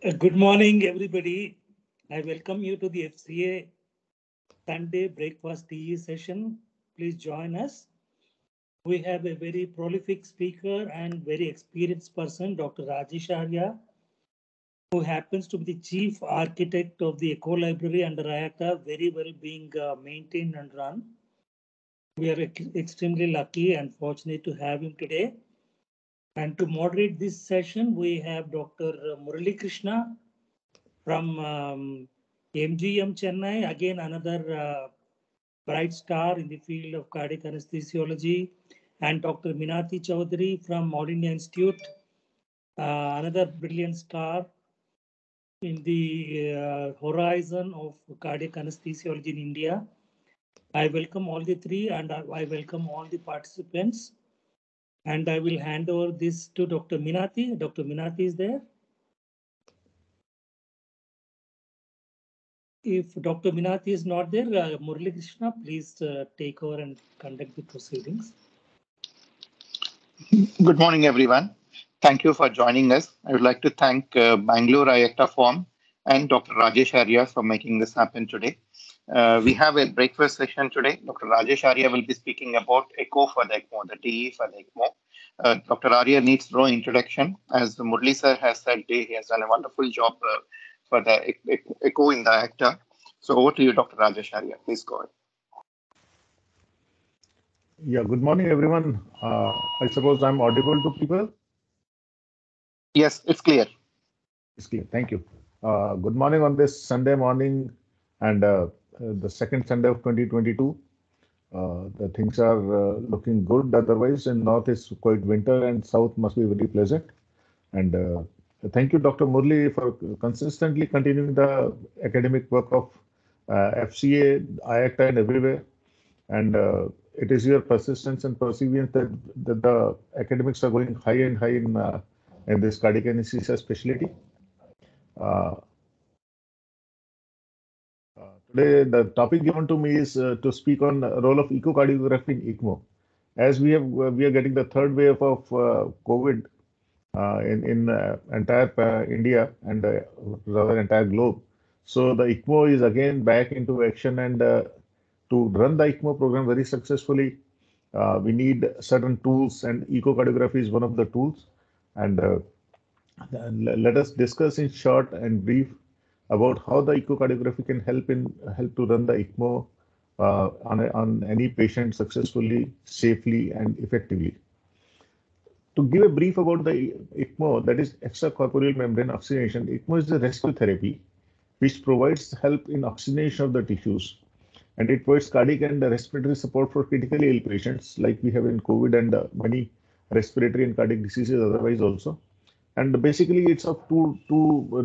Good morning, everybody. I welcome you to the FCA Sunday Breakfast TE session. Please join us. We have a very prolific speaker and very experienced person, Dr. Rajesh Arya, who happens to be the chief architect of the Eco Library under IATA, very well being maintained and run. We are extremely lucky and fortunate to have him today. And to moderate this session, we have Dr. Murali Krishna from MGM Chennai, again another bright star in the field of cardiac anesthesiology, and Dr. Minati Chaudhary from All India Institute, another brilliant star in the horizon of cardiac anesthesiology in India. I welcome all the three and I welcome all the participants. And I will hand over this to Dr. Minati. Dr. Minati is there. If Dr. Minati is not there, Murali Krishna, please take over and conduct the proceedings. Good morning, everyone. Thank you for joining us. I would like to thank Bangalore IACTA Forum and Dr. Rajesh Arya for making this happen today. We have a breakfast session today. Dr. Rajesh Arya will be speaking about ECHO for the ECMO, the TE for the ECMO. Dr. Arya needs no introduction. As Murli sir has said, he has done a wonderful job for the ECHO in the IACTA. So over to you, Dr. Rajesh Arya. Please go ahead. Yeah, good morning, everyone. I suppose I'm audible to people? Yes, it's clear. It's clear. Thank you. Good morning on this Sunday morning and the second Sunday of 2022. The things are looking good. Otherwise, in North is quite winter and South must be very pleasant. And thank you, Dr. Murli, for consistently continuing the academic work of FCA, IACTA, and everywhere. And it is your persistence and perseverance that the academics are going high and high in this cardiac anesthesia specialty. Today, the topic given to me is to speak on the role of echocardiography in ECMO. As we are getting the third wave of COVID in entire India and rather entire globe. So the ECMO is again back into action, and to run the ECMO program very successfully, we need certain tools, and echocardiography is one of the tools. And let us discuss in short and brief about how the echocardiography can help to run the ECMO on any patient successfully, safely, and effectively. To give a brief about the ECMO, that is extracorporeal membrane oxygenation, ECMO is a rescue therapy which provides help in oxygenation of the tissues, and it provides cardiac and respiratory support for critically ill patients like we have in COVID and many respiratory and cardiac diseases otherwise also. And basically, it's of two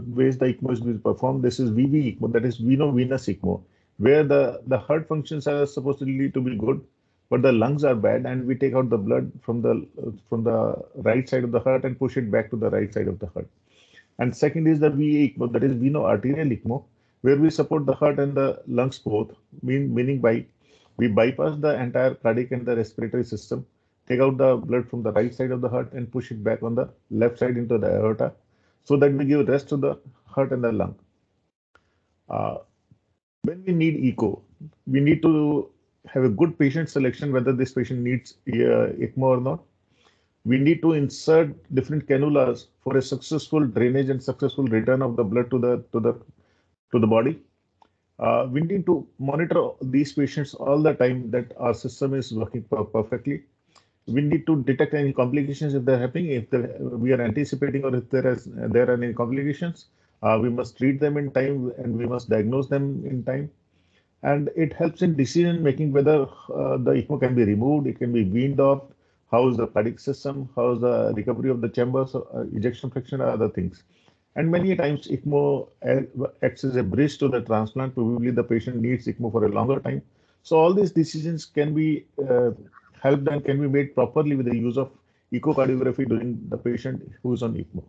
ways the ECMO is being performed. This is VV ECMO, that is veno-venous ECMO, where the heart functions are supposedly to be good, but the lungs are bad, and we take out the blood from the right side of the heart and push it back to the right side of the heart. And second is the VA ECMO, that is veno-arterial ECMO, where we support the heart and the lungs both, meaning we bypass the entire cardiac and the respiratory system, take out the blood from the right side of the heart and push it back on the left side into the aorta, so that we give rest to the heart and the lung. When we need echo, we need to have a good patient selection, whether this patient needs ECMO or not. We need to insert different cannulas for a successful drainage and successful return of the blood to the body. We need to monitor these patients all the time that our system is working perfectly. We need to detect any complications if they're happening. If we are anticipating or if there are any complications, we must treat them in time and we must diagnose them in time. And it helps in decision making whether the ECMO can be removed, it can be weaned off, how is the cardiac system, how is the recovery of the chambers, ejection fraction, or other things. And many times ECMO acts as a bridge to the transplant. Probably the patient needs ECMO for a longer time. So all these decisions can be helped and can be made properly with the use of echocardiography during the patient who is on ECMO.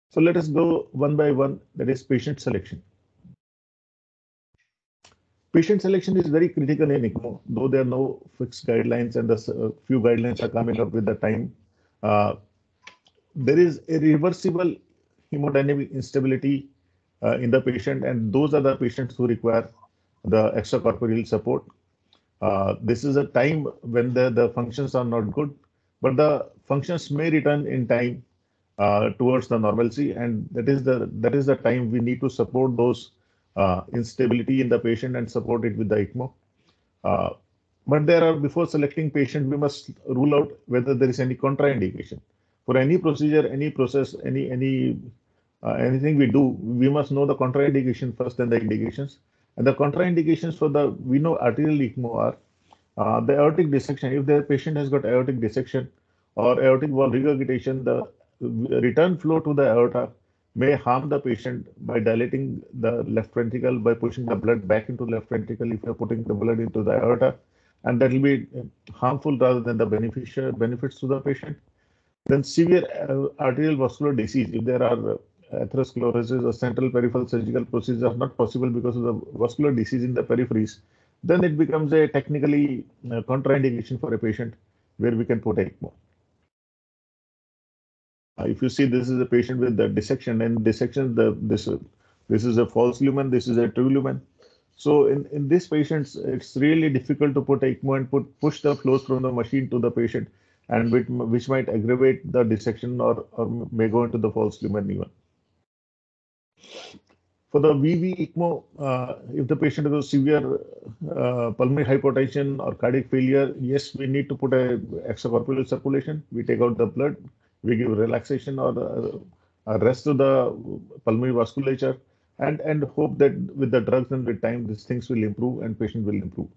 So let us go one by one, that is patient selection. Patient selection is very critical in ECMO, though there are no fixed guidelines and the few guidelines are coming up with the time. There is a reversible hemodynamic instability in the patient, and those are the patients who require the extracorporeal support. This is a time when the functions are not good, but the functions may return in time towards the normalcy, and that is the time we need to support those instability in the patient and support it with the ECMO. But before selecting patient, we must rule out whether there is any contraindication. For any procedure, any process, anything we do, we must know the contraindication first and the indications. And the contraindications for we know arterial ECMO are the aortic dissection. If the patient has got aortic dissection or aortic wall regurgitation, the return flow to the aorta may harm the patient by dilating the left ventricle, by pushing the blood back into left ventricle if you're putting the blood into the aorta, and that will be harmful rather than the benefits to the patient. Then severe arterial vascular disease, if there are atherosclerosis or central peripheral surgical procedures are not possible because of the vascular disease in the peripheries, then it becomes a technically contraindication for a patient where we can put ECMO. If you see, this is a patient with the dissection, and dissection, this is a false lumen, this is a true lumen. So in these patients, it's really difficult to put ECMO and push the flows from the machine to the patient, and which might aggravate the dissection or may go into the false lumen even. For the VV ECMO, if the patient has severe pulmonary hypertension or cardiac failure, yes, we need to put a extracorporeal circulation. We take out the blood, we give relaxation or rest to the pulmonary vasculature, and hope that with the drugs and with time, these things will improve and patient will improve.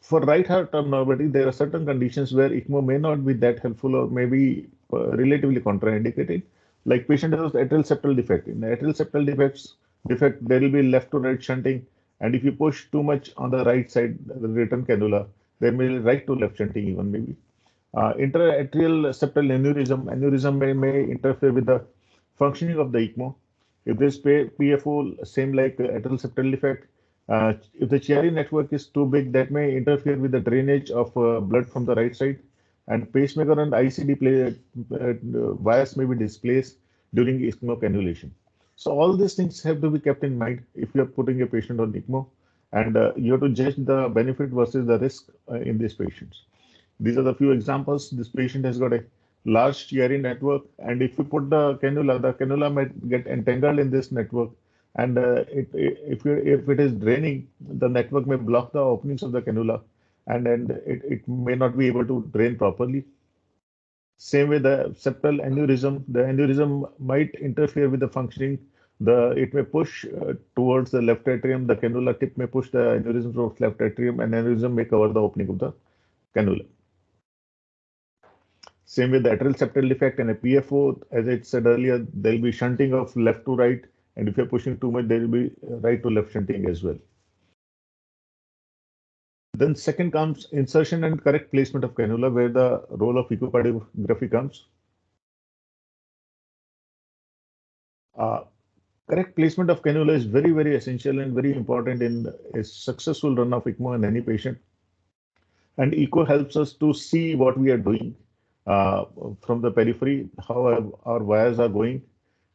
For right heart abnormality, there are certain conditions where ECMO may not be that helpful or may be relatively contraindicated. Like patient has atrial septal defect. In the atrial septal defect, there will be left to right shunting, and if you push too much on the right side, the return cannula, there may be right to left shunting even maybe. Interatrial septal aneurysm may interfere with the functioning of the ECMO. If this PFO, same like atrial septal defect, if the Chiari network is too big, that may interfere with the drainage of blood from the right side, and pacemaker and ICD wires may be displaced during ECMO cannulation. So all these things have to be kept in mind if you are putting a patient on ECMO, and you have to judge the benefit versus the risk in these patients. These are the few examples. This patient has got a large Chiari network, and if you put the cannula might get entangled in this network, and if it is draining, the network may block the openings of the cannula, and it may not be able to drain properly. Same with the septal aneurysm. The aneurysm might interfere with the functioning. It may push towards the left atrium. The cannula tip may push the aneurysm towards left atrium, and aneurysm may cover the opening of the cannula. Same with the atrial septal defect and a PFO. As I said earlier, there will be shunting of left to right, and if you're pushing too much, there will be right to left shunting as well. Then second comes insertion and correct placement of cannula, where the role of echocardiography comes. Correct placement of cannula is very, very essential and very important in a successful run of ECMO in any patient. And echo helps us to see what we are doing from the periphery, how our wires are going.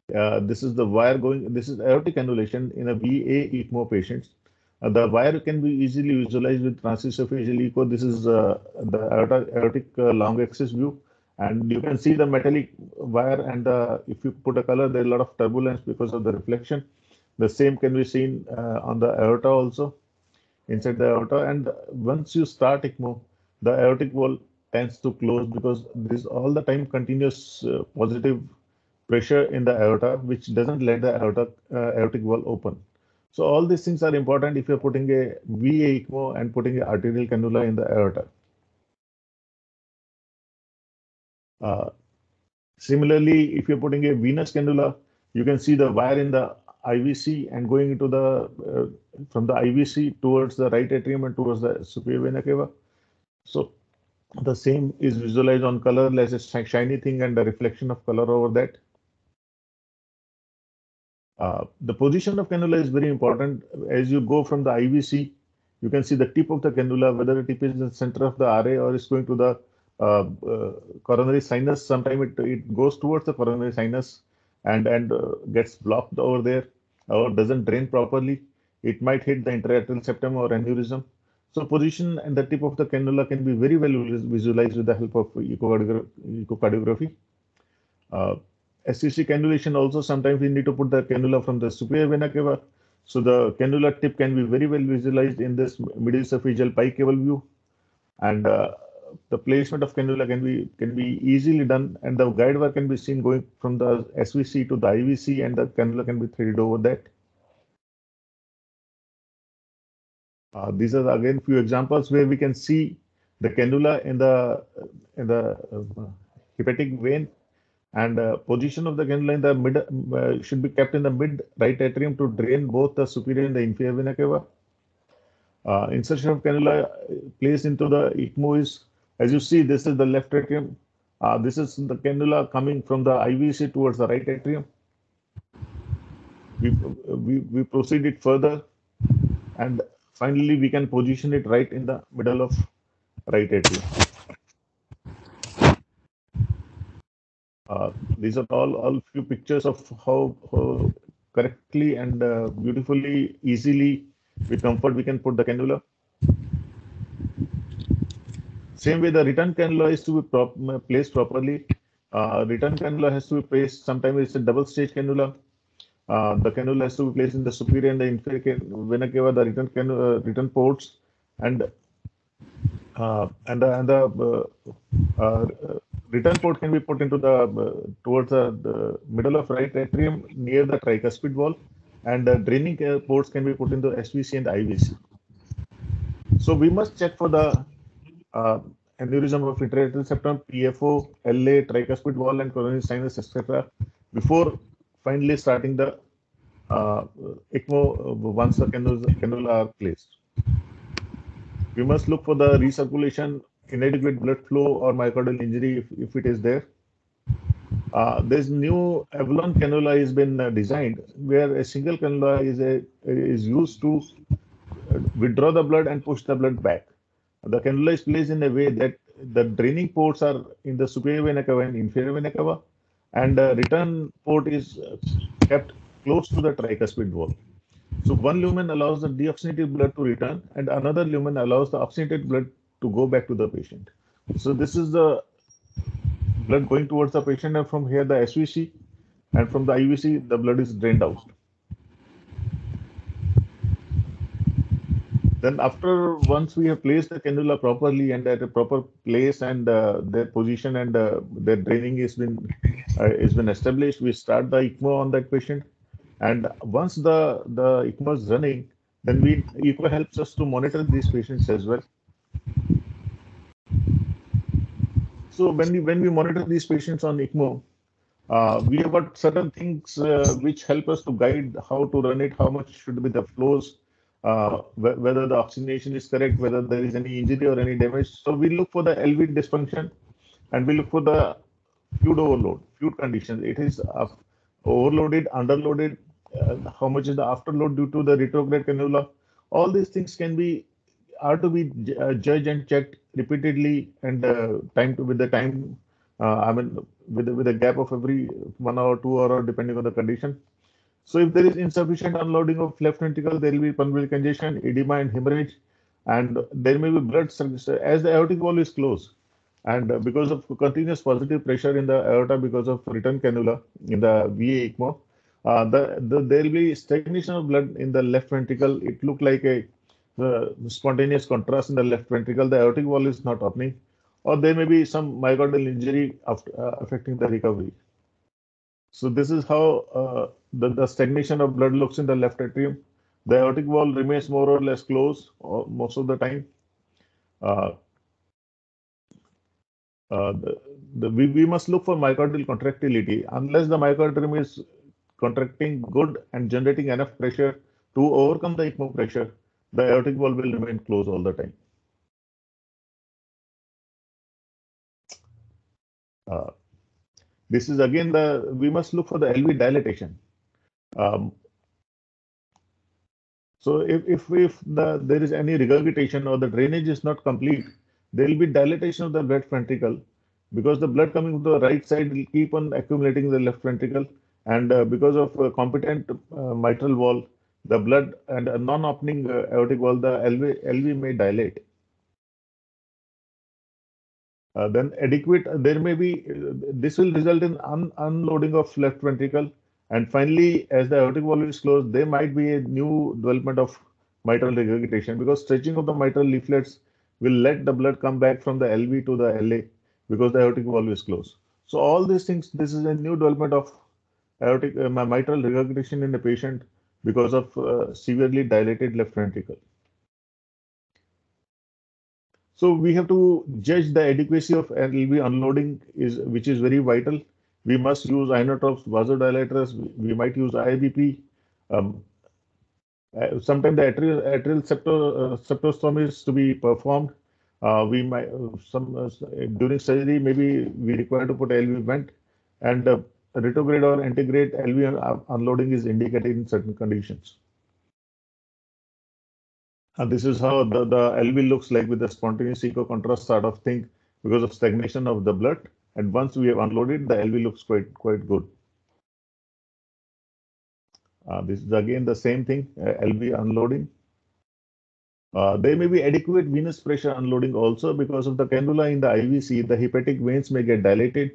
This is the wire going, this is aortic cannulation in a VA ECMO patients. The wire can be easily visualized with transesophageal echo. This is the aortic long axis view, and you can see the metallic wire, and if you put a color, there's a lot of turbulence because of the reflection. The same can be seen on the aorta also, inside the aorta. And once you start ECMO, the aortic wall tends to close because there is all the time continuous positive pressure in the aorta, which doesn't let the aortic wall open. So all these things are important if you're putting a VA ECMO and putting an arterial cannula in the aorta. Similarly, if you're putting a venous cannula, you can see the wire in the IVC and going into the from the IVC towards the right atrium and towards the superior vena cava. So the same is visualized on color as a shiny thing and the reflection of color over that. The position of cannula is very important. As you go from the IVC, you can see the tip of the cannula, whether the tip is in the center of the RA or is going to the coronary sinus. Sometimes it goes towards the coronary sinus and gets blocked over there or doesn't drain properly. It might hit the intra-atrial septum or aneurysm. So position and the tip of the cannula can be very well visualized with the help of echocardiography. SCC cannulation also, sometimes we need to put the cannula from the superior vena cava. So the cannula tip can be very well visualized in this middle esophageal pie cable view. And the placement of cannula can be easily done, and the guide wire can be seen going from the SVC to the IVC, and the cannula can be threaded over that. These are again few examples where we can see the cannula in the hepatic vein, and position of the cannula in the mid should be kept in the mid right atrium to drain both the superior and the inferior vena cava. Insertion of cannula placed into the ECMO is, as you see, this is the left atrium. This is the cannula coming from the IVC towards the right atrium. We proceed it further, and finally we can position it right in the middle of right atrium. These are all few pictures of how correctly and beautifully, easily, with comfort we can put the cannula. Same way, the return cannula is to be placed properly. Return cannula has to be placed. Sometimes it's a double stage cannula. The cannula has to be placed in the superior and the inferior vena cava, the return ports, and the return port can be put into the towards the middle of right atrium near the tricuspid wall, and the draining ports can be put into SVC and IVC. So we must check for the aneurysm of intra-atrial septum, PFO, LA, tricuspid wall, and coronary sinus, etc., before finally starting the ECMO once the cannula are placed. We must look for the recirculation, inadequate blood flow, or myocardial injury if it is there. This new Avalon cannula has been designed where a single cannula is used to withdraw the blood and push the blood back. The cannula is placed in a way that the draining ports are in the superior vena cava and inferior vena cava, and the return port is kept close to the tricuspid wall. So one lumen allows the deoxygenated blood to return, and another lumen allows the oxygenated blood to go back to the patient. So this is the blood going towards the patient, and from here the SVC, and from the IVC the blood is drained out. Then once we have placed the cannula properly and at a proper place, and their position and their draining has been established, we start the ECMO on that patient. And once the ECMO is running, then ECMO helps us to monitor these patients as well. So when we monitor these patients on ECMO, we have got certain things which help us to guide how to run it, how much should be the flows, whether the oxygenation is correct, whether there is any injury or any damage. So we look for the LV dysfunction, and we look for the fluid overload, fluid conditions. It is overloaded, underloaded, how much is the afterload due to the retrograde cannula. All these things are to be judged and checked repeatedly, and with a gap of every 1 hour, 2 hour, depending on the condition. So if there is insufficient unloading of left ventricle, there will be pulmonary congestion, edema, and hemorrhage, and there may be blood as the aortic wall is closed, and because of continuous positive pressure in the aorta because of return cannula in the VA ECMO, there will be stagnation of blood in the left ventricle. It looked like a spontaneous contrast in the left ventricle. The aortic wall is not opening, or there may be some myocardial injury affecting the recovery. So this is how the stagnation of blood looks in the left atrium. The aortic wall remains more or less closed most of the time. We must look for myocardial contractility. Unless the myocardium is contracting good and generating enough pressure to overcome the ECMO pressure, the aortic wall will remain closed all the time. This is again we must look for the LV dilatation. So if there is any regurgitation or the drainage is not complete, there will be dilatation of the left ventricle because the blood coming from the right side will keep on accumulating in the left ventricle, and because of competent mitral valve, the blood and a non-opening aortic valve, the LV may dilate. Then adequate, there may be, this will result in unloading of left ventricle. And finally, as the aortic valve is closed, there might be a new development of mitral regurgitation because stretching of the mitral leaflets will let the blood come back from the LV to the LA because the aortic valve is closed. So all these things, this is a new development of aortic mitral regurgitation in the patient because of severely dilated left ventricle. So we have to judge the adequacy of LV unloading, which is very vital. We must use inotropes, vasodilators. We might use IBP. Sometimes the atrial septostomy is to be performed. We might during surgery maybe we require to put LV vent, and retrograde or antegrade LV unloading is indicated in certain conditions. And this is how the LV looks like with the spontaneous echo-contrast sort of thing because of stagnation of the blood. And once we have unloaded, the LV looks quite good. This is again the same thing, LV unloading. There may be adequate venous pressure unloading also because of the cannula in the IVC. The hepatic veins may get dilated.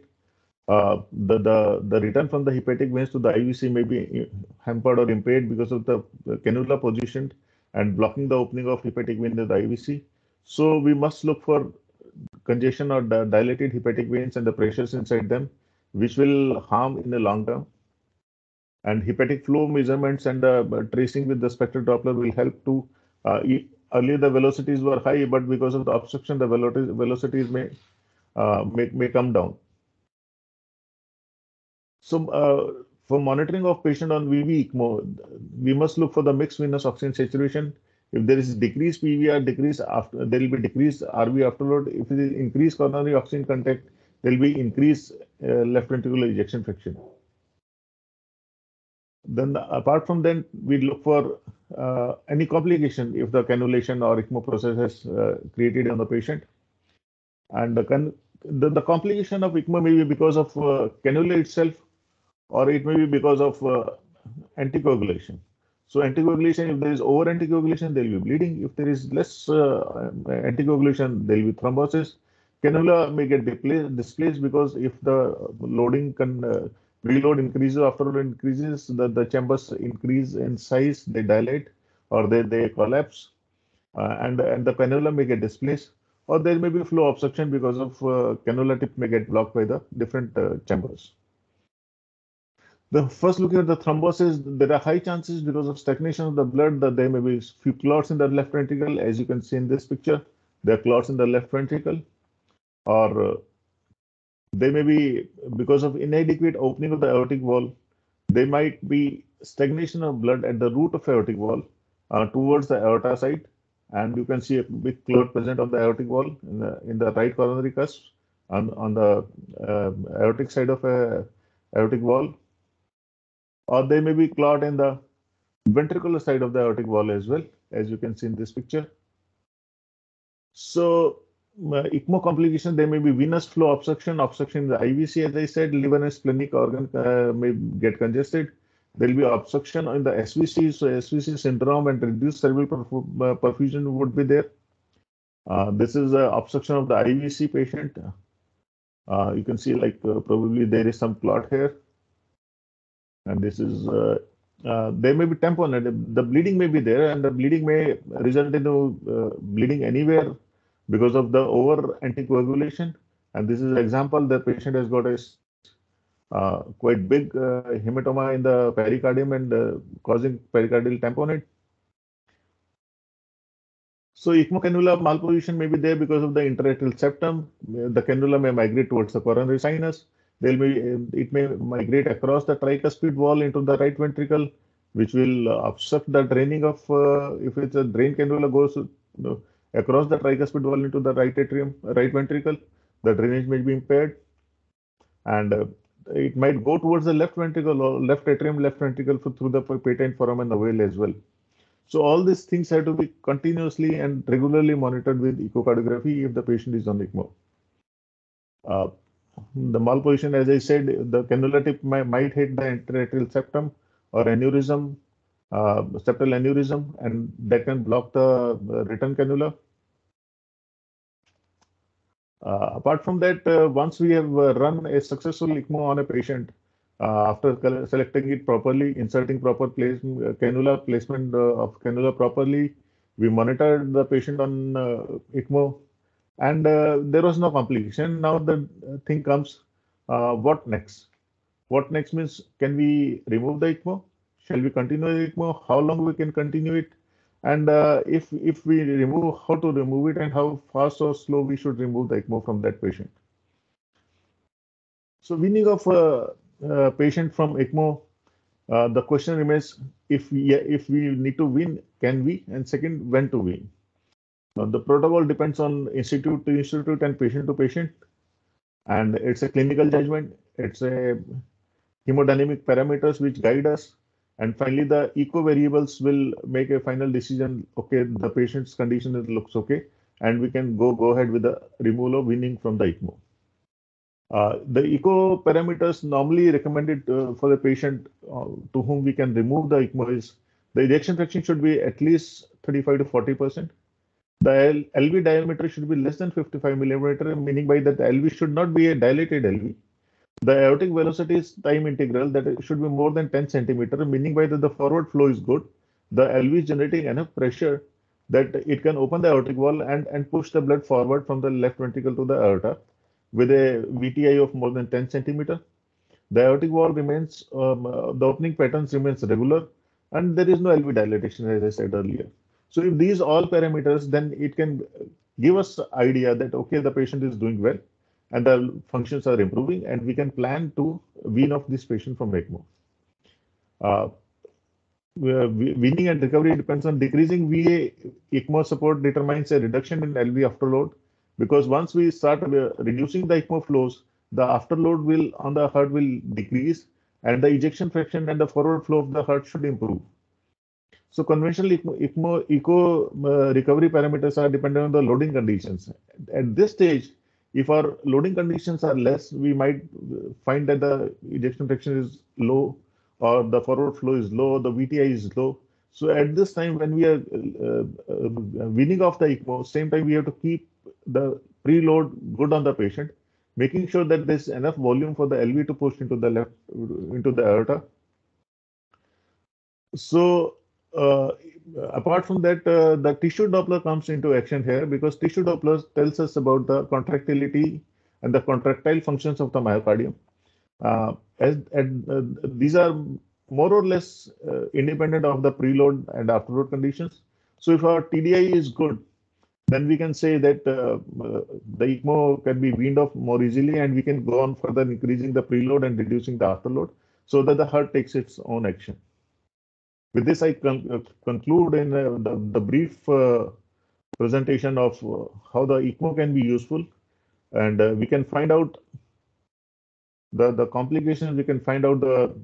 The return from the hepatic veins to the IVC may be hampered or impaired because of the cannula position and blocking the opening of hepatic vein in the IVC. So we must look for congestion or dilated hepatic veins and the pressures inside them, which will harm in the long term. And hepatic flow measurements and tracing with the spectral Doppler will help to, earlier the velocities were high, but because of the obstruction, the velocities may come down. So for monitoring of patient on VV ECMO, we must look for the mixed venous oxygen saturation. If there is decreased PVR, there will be decreased RV afterload. If it is increased coronary oxygen content, there will be increased left ventricular ejection fraction. Then apart from that, we look for any complication if the cannulation or ECMO process has created on the patient. And the complication of ECMO may be because of cannula itself, or it may be because of anticoagulation. So anticoagulation, if there is over anticoagulation, there will be bleeding. If there is less anticoagulation, there will be thrombosis. Cannula may get displaced because if the loading preload increases, afterload increases, the chambers increase in size, they dilate or they collapse, and the cannula may get displaced, or there may be flow obstruction because of cannula tip may get blocked by the different chambers. The first looking at the thrombosis, there are high chances because of stagnation of the blood that there may be few clots in the left ventricle, as you can see in this picture. There are clots in the left ventricle, or they may be because of inadequate opening of the aortic valve. There might be stagnation of blood at the root of aortic valve towards the aorta side, and you can see a big clot present on the aortic valve in the right coronary cusp on the aortic side of aortic valve. Or there may be clot in the ventricular side of the aortic valve as well, as you can see in this picture. So ECMO complication, there may be venous flow obstruction in the IVC, as I said, liver and splenic organ may get congested. There will be obstruction in the SVC, so SVC syndrome and reduced cerebral perfusion would be there. This is an obstruction of the IVC patient. You can see like probably there is some clot here. And this is, there may be tamponade. The bleeding may be there, and the bleeding may result in bleeding anywhere because of the over anticoagulation. And this is an example. The patient has got a quite big hematoma in the pericardium and causing pericardial tamponade. So ECMO cannula malposition may be there because of the interatrial septum. The cannula may migrate towards the coronary sinus. It may migrate across the tricuspid wall into the right ventricle, which will obstruct the draining of, if it's a drain cannula goes across the tricuspid wall into the right ventricle, the drainage may be impaired. And it might go towards the left ventricle or left atrium, left ventricle through the patent foramen ovale as well. So all these things have to be continuously and regularly monitored with echocardiography if the patient is on ECMO. The malposition, as I said, the cannula tip might hit the interatrial septum or aneurysm, septal aneurysm, and that can block the return cannula. Apart from that, once we have run a successful ECMO on a patient, after selecting it properly, inserting proper cannula placement of cannula properly, we monitored the patient on ECMO, and there was no complication. Now the thing comes, what next? What next means, can we remove the ECMO? Shall we continue the ECMO? How long we can continue it? And if we remove, how to remove it, and how fast or slow we should remove the ECMO from that patient. So weaning of a patient from ECMO, the question remains, if we need to wean, can we? And second, when to wean? The protocol depends on institute to institute and patient to patient, and it's a clinical judgment. It's a hemodynamic parameters which guide us, and finally the echo variables will make a final decision. Okay, the patient's condition looks okay, and we can go ahead with the removal of weaning from the ECMO. The echo parameters normally recommended for the patient to whom we can remove the ECMO is the ejection fraction should be at least 35 to 40%. The LV diameter should be less than 55 millimeter, meaning by that the LV should not be a dilated LV. The aortic velocity is time integral, that it should be more than 10 centimeter, meaning by that the forward flow is good. The LV is generating enough pressure that it can open the aortic wall and push the blood forward from the left ventricle to the aorta with a VTI of more than 10 centimeter. The aortic wall remains, the opening patterns remains regular, and there is no LV dilatation, as I said earlier. So if these all parameters, then it can give us idea that, okay, the patient is doing well and the functions are improving, and we can plan to wean off this patient from ECMO. Weaning and recovery depends on decreasing VA. ECMO support determines a reduction in LV afterload, because once we start reducing the ECMO flows, the afterload will on the heart will decrease, and the ejection fraction and the forward flow of the heart should improve. So conventional echo recovery parameters are dependent on the loading conditions. At this stage, if our loading conditions are less, we might find that the ejection fraction is low, or the forward flow is low, the VTI is low. So at this time, when we are weaning off the ECMO, same time we have to keep the preload good on the patient, making sure that there's enough volume for the LV to push into the left, into the aorta. So apart from that, the tissue Doppler comes into action here, because tissue Doppler tells us about the contractility and the contractile functions of the myocardium. These are more or less independent of the preload and afterload conditions. So if our TDI is good, then we can say that the ECMO can be weaned off more easily, and we can go on further increasing the preload and reducing the afterload, so that the heart takes its own action. With this, I conclude in the brief presentation of how the ECMO can be useful, and we can find out the complications. We can find out the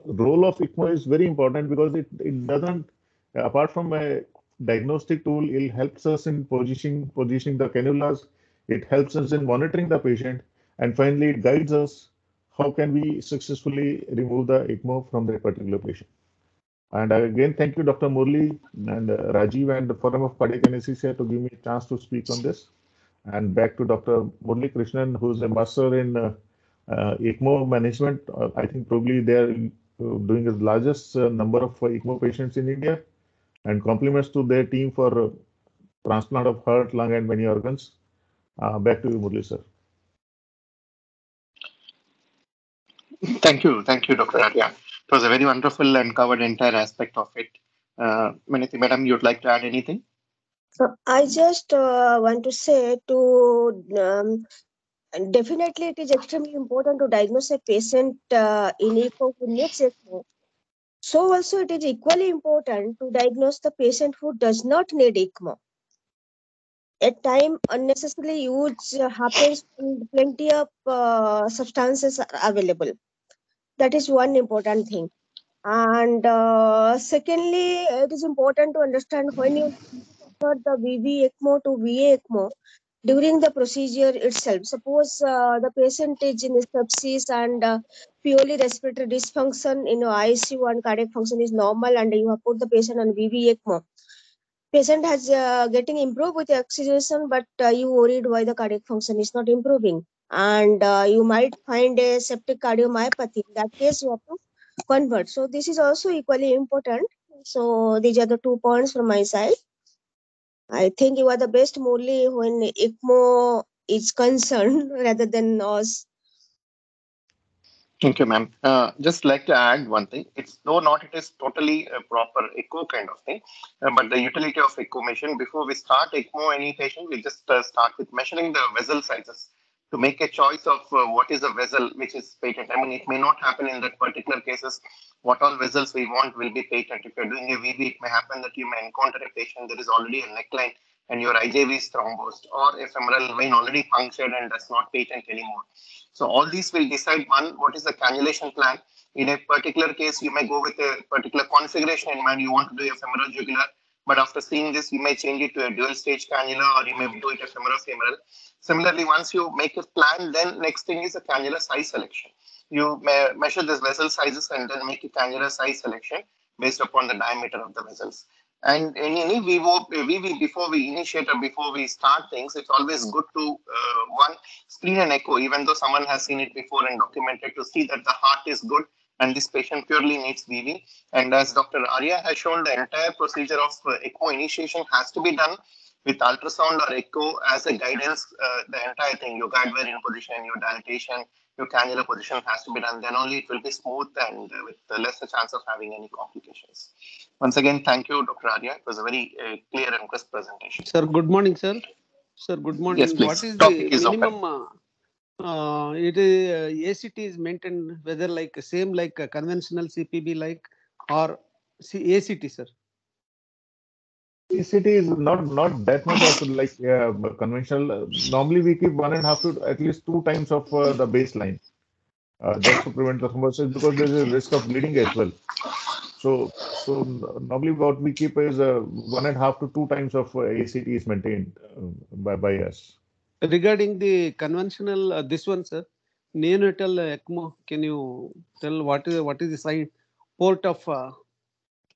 role of ECMO is very important, because it doesn't, apart from a diagnostic tool, it helps us in positioning the cannulas. It helps us in monitoring the patient, and finally it guides us how can we successfully remove the ECMO from that particular patient. And again, thank you, Dr. Murli and Rajiv and the Forum of Cardiac Anesthesia to give me a chance to speak on this. And back to Dr. Murli Krishnan, who's a master in ECMO management. I think probably they are doing the largest number of ECMO patients in India, and compliments to their team for transplant of heart, lung, and many organs. Back to you, Murli, sir. Thank you, Dr. Arya. It was a very wonderful and covered entire aspect of it. Miniti, madam, you'd like to add anything? So I just want to say definitely it is extremely important to diagnose a patient in ECMO who needs ECMO. So also it is equally important to diagnose the patient who does not need ECMO. At time, unnecessary use happens when plenty of substances are available. That is one important thing. And secondly, it is important to understand when you convert the VV ECMO to VA ECMO during the procedure itself. Suppose the patient is in sepsis and purely respiratory dysfunction in ICU and cardiac function is normal, and you have put the patient on VV ECMO. Patient has getting improved with oxygenation, but you worried why the cardiac function is not improving, and you might find a septic cardiomyopathy. In that case, you have to convert. So this is also equally important. So these are the 2 points from my side. I think you are the best Murli when ECMO is concerned rather than NOS. Thank you, ma'am. Just like to add one thing. It's though not it is totally a proper echo kind of thing, but the utility of echo machine. Before we start ECMO any patient, we just start with measuring the vessel sizes to make a choice of what is a vessel which is patent. I mean, it may not happen in that particular cases. What all vessels we want will be patent. If you're doing a VV, it may happen that you may encounter a patient there is already a neckline and your IJV is thrombosed, or a femoral vein already punctured and does not patent anymore. So all these will decide, one, what is the cannulation plan. In a particular case, you may go with a particular configuration in mind. You want to do a femoral jugular, but after seeing this, you may change it to a dual stage cannula, or you may do it a femoral. Similarly, once you make a plan, then next thing is a cannula size selection. You may measure this vessel sizes and then make a cannula size selection based upon the diameter of the vessels. And in any VV, before we initiate or before we start things, it's always good to, one, screen an echo, even though someone has seen it before and documented, to see that the heart is good and this patient purely needs VV. And as Dr. Arya has shown, the entire procedure of echo initiation has to be done with ultrasound or echo as a guidance. The entire thing, your guide wire in position, your dilatation, your cannula position has to be done. Then only it will be smooth and with lesser chance of having any complications. Once again, thank you, Dr. Arya. It was a very clear and crisp presentation. Sir, good morning, sir. Sir, good morning. Yes, please. What is Topic the is minimum? open. ACT is maintained whether like same like a conventional CPB like or ACT, sir. ACT is not that much of like conventional. Normally, we keep 1.5 to at least 2 times of the baseline, just to prevent the thrombosis, because there is a risk of bleeding as well. So normally what we keep is 1.5 to 2 times of ACT is maintained by us. Regarding the conventional, this one, sir, neonatal ECMO, can you tell what is the side port of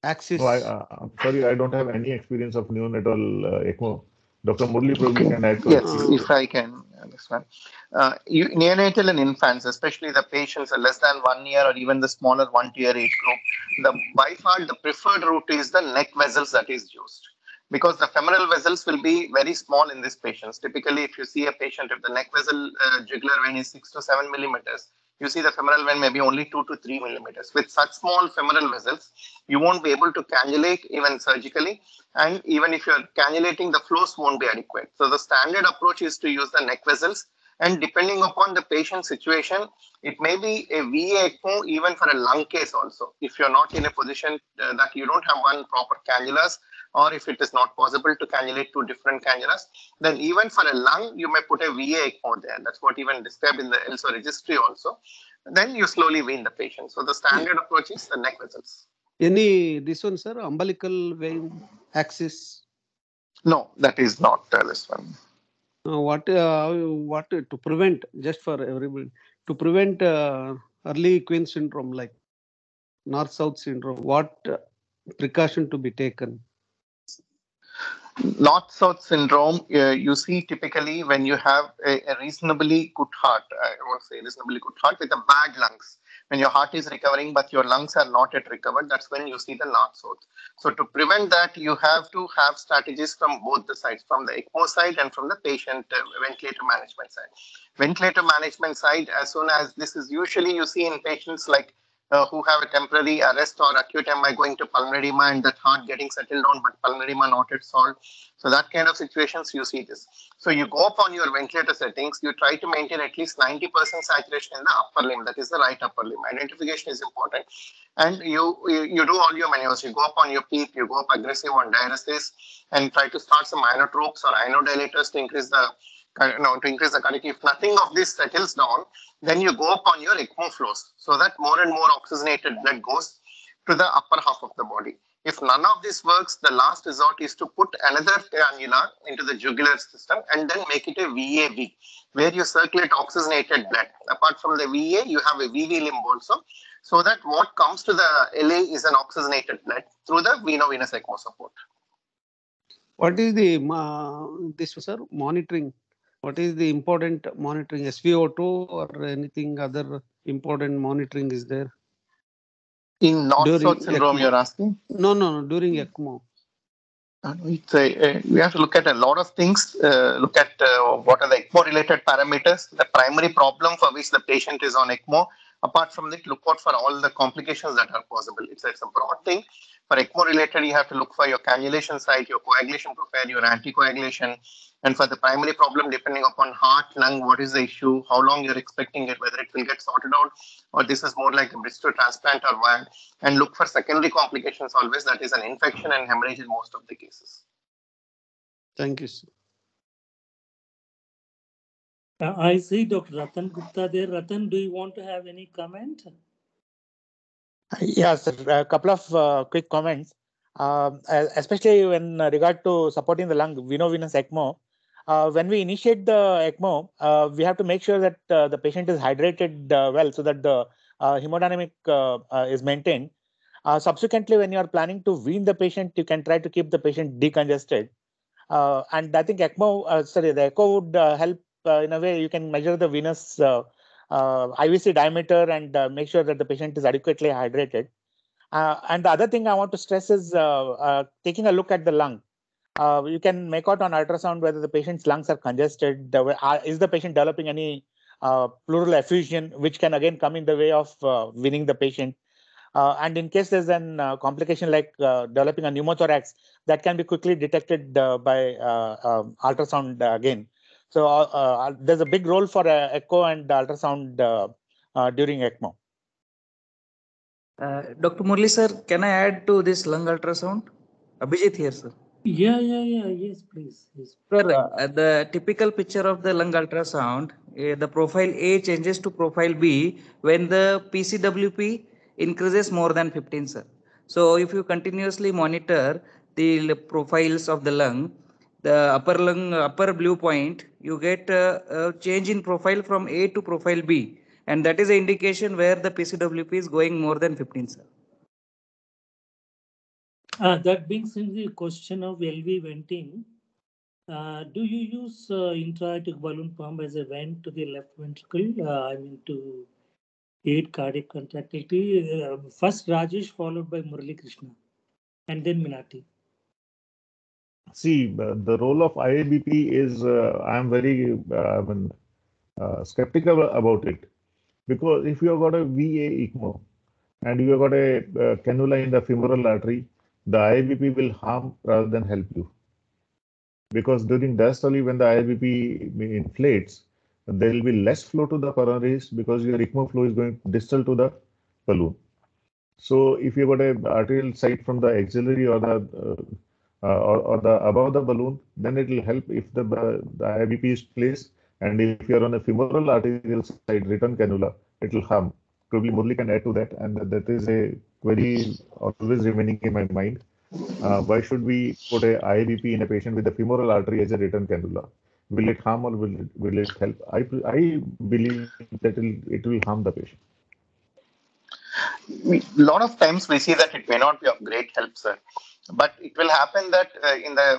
axis? No, I'm sorry, I don't have any experience of neonatal ECMO. Dr. Murli probably can add to yes, it. if I can understand. Neonatal and infants, especially the patients are less than 1 year or even the smaller 1 year age group, by far the preferred route is the neck vessels that is used. Because the femoral vessels will be very small in these patients. Typically, if you see a patient, if the neck vessel jugular vein is 6 to 7 millimeters, you see the femoral vein maybe only 2 to 3 millimeters. With such small femoral vessels, you won't be able to cannulate even surgically. And even if you're cannulating, the flows won't be adequate. So the standard approach is to use the neck vessels. And depending upon the patient situation, it may be a VA ECMO even for a lung case also. If you're not in a position that you don't have one proper cannulas, or if it is not possible to cannulate 2 different cannulas, then even for a lung, you may put a VA ECMO there. That's what even described in the ELSO registry also. Then you slowly wean the patient. So the standard approach is the neck vessels. This one, sir, umbilical vein axis? No, that is not this one. What to prevent, just for everybody, to prevent early Quinn syndrome like north-south syndrome, what precaution to be taken? North-south syndrome, you see typically when you have a reasonably good heart, I won't say reasonably good heart, with a bad lungs. When your heart is recovering, but your lungs are not yet recovered, that's when you see the north-south. So to prevent that, you have to have strategies from both the sides, from the ECMO side and from the patient ventilator management side. Ventilator management side, as soon as this is usually you see in patients like who have a temporary arrest or acute MI going to pulmonary edema and that heart getting settled down, but pulmonary edema not yet solved. So that kind of situations, you see this. So you go up on your ventilator settings, you try to maintain at least 90% saturation in the upper limb, that is the right upper limb. Identification is important. And you do all your maneuvers. You go up on your PEEP, you go up aggressive on diuresis, and try to start some inotropes or inodilators to increase the cardiac. If nothing of this settles down, then you go up on your ECMO flows so that more and more oxygenated blood goes to the upper half of the body. If none of this works, the last resort is to put another cannula into the jugular system and then make it a VAV, where you circulate oxygenated blood. Apart from the VA, you have a VV limb also, so that what comes to the LA is an oxygenated blood through the veno-venous ECMO support. What is the this sir monitoring? What is the important monitoring? SpO2 or anything other important monitoring is there? In North-South syndrome, ECMO. you're asking? No, during ECMO. We have to look at a lot of things, look at what are the ECMO-related parameters, the primary problem for which the patient is on ECMO. Apart from that, look out for all the complications that are possible. It's a broad thing. For ECMO-related, you have to look for your cannulation site, your coagulation profile, your anticoagulation. And for the primary problem, depending upon heart, lung, what is the issue, how long you're expecting it, whether it will get sorted out, or this is more like a Bristol transplant or what. And look for secondary complications always, that is an infection and hemorrhage in most of the cases. Thank you, sir. I see Dr. Ratan Gupta there. Ratan, do you want to have any comment? Yes, a couple of quick comments, especially when regard to supporting the lung, veno-venous ECMO. When we initiate the ECMO, we have to make sure that the patient is hydrated well, so that the hemodynamic is maintained. Subsequently, when you are planning to wean the patient, you can try to keep the patient decongested. And I think the echo would help in a way. You can measure the venous IVC diameter and make sure that the patient is adequately hydrated. And the other thing I want to stress is taking a look at the lung. You can make out on ultrasound whether the patient's lungs are congested. Is the patient developing any pleural effusion, which can again come in the way of weaning the patient. And in case there's an complication like developing a pneumothorax, that can be quickly detected by ultrasound again. So there's a big role for echo and ultrasound during ECMO. Dr. Murli sir, can I add to this lung ultrasound? Abhijit here, sir. Yeah. Yes, please. Yes. Sir, the typical picture of the lung ultrasound, the profile A changes to profile B when the PCWP increases more than 15, sir. So if you continuously monitor the profiles of the lung, the upper blue point, you get a change in profile from A to profile B. And that is an indication where the PCWP is going more than 15, sir. That brings in the question of LV venting. Do you use intra-aortic balloon pump as a vent to the left ventricle? To aid cardiac contractility. First Rajesh, followed by Murali Krishna, and then Minati. See, the role of IABP is, I'm very skeptical about it, because if you have got a VA ECMO and you have got a cannula in the femoral artery, the IABP will harm rather than help you. Because during diastole, when the IABP inflates, there will be less flow to the coronaries because your ECMO flow is going distal to the balloon. So if you got a arterial site from the axillary or the above the balloon, then it will help if the IABP is placed. And if you are on a femoral arterial side, return cannula, it will harm. Probably Murli can add to that, and that is a query always remaining in my mind. Why should we put a IABP in a patient with a femoral artery as a return cannula? Will it harm or will it help? I believe that it will harm the patient. A lot of times we see that it may not be of great help, sir. But it will happen that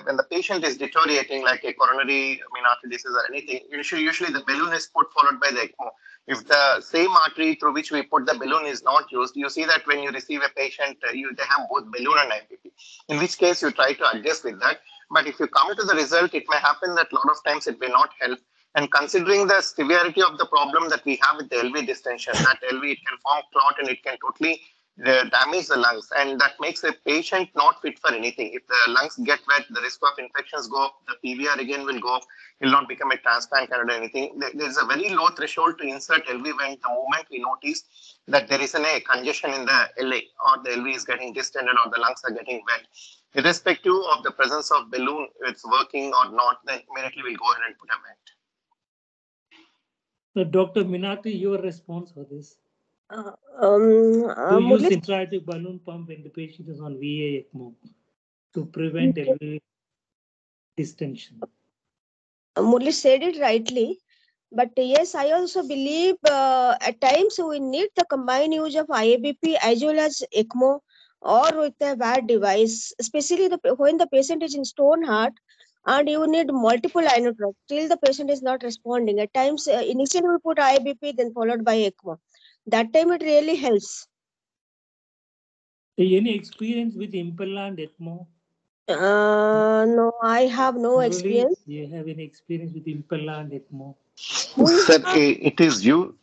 when the patient is deteriorating, like a coronary artery disease or anything, usually the balloon is put followed by the ECMO. If the same artery through which we put the balloon is not used, you see that when you receive a patient, they have both balloon and IABP. In which case you try to adjust with that. But if you come to the result, it may happen that a lot of times it may not help. And considering the severity of the problem that we have with the LV distension, that LV, it can form clot and it can totally damage the lungs, and that makes a patient not fit for anything. If the lungs get wet, the risk of infections go up, the PVR again will go up, it will not become a transplant candidate or anything. There is a very low threshold to insert LV when the moment we notice that there is a congestion in the LA, or the LV is getting distended, or the lungs are getting wet. Irrespective of the presence of balloon, it's working or not, then immediately we'll go ahead and put a vent. So Dr. Minati, your response for this? To use Murli, intra-aortic balloon pump when the patient is on VA ECMO to prevent LV distension. Murli said it rightly. But yes, I also believe at times we need the combined use of IABP as well as ECMO or with a bad device, especially when the patient is in stone heart and you need multiple inotropes. Still the patient is not responding. At times, initially we put IABP, then followed by ECMO. That time it really helps. Any experience with Impella and ECMO? No, I have no Murali, experience. do you have any experience with Impella and ECMO? Sir, it is you.